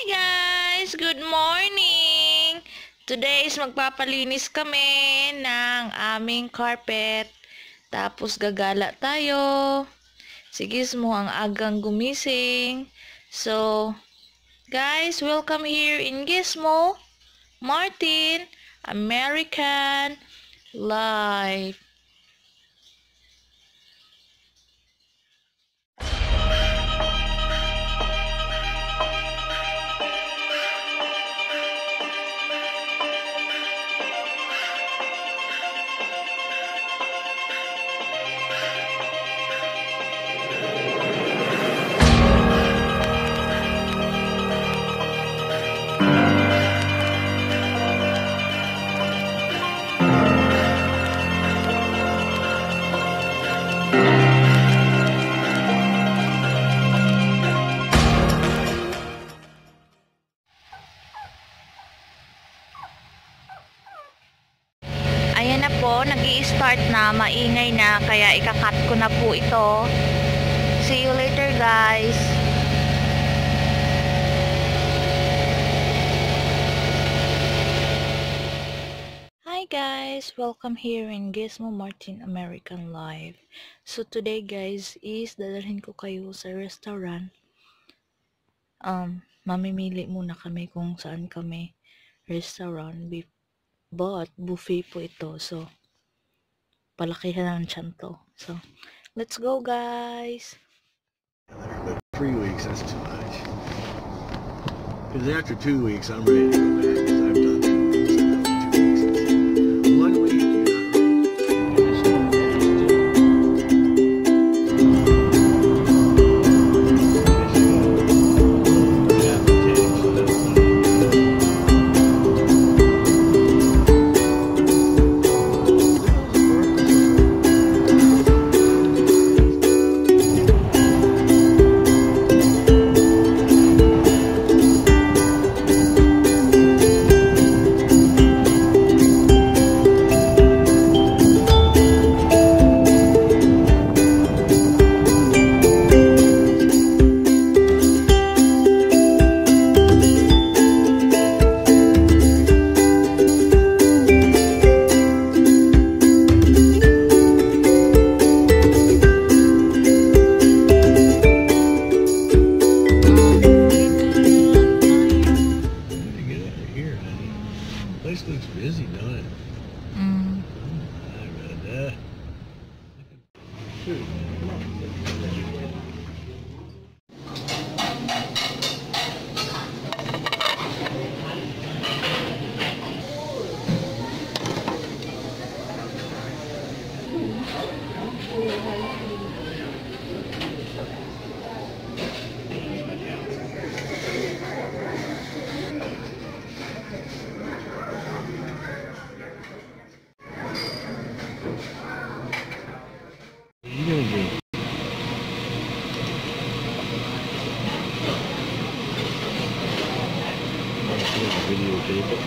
Guys! Good morning! Today is magpapalinis kami ng aming carpet. Tapos gagala tayo. Si Gizmo ang agang gumising. So, guys, welcome here in Gizmo, Martin, American Life. Ayan na po, nag-i-start na, maingay na, kaya ikakat ko na po ito. See you later, guys. Hi guys, welcome here in Gizmo Martin American Life. So today guys is dadalhin ko kayo sa restaurant. Mamimili muna kami kung saan kami restaurant. But buffet po ito, so palakihan ng tiyan to. So let's go guys. But 3 weeks, that's too much. Because after 2 weeks, I'm ready to go back. Because I've done 2 weeks. 1 week, you're not place looks busy, don't it? Videotape it.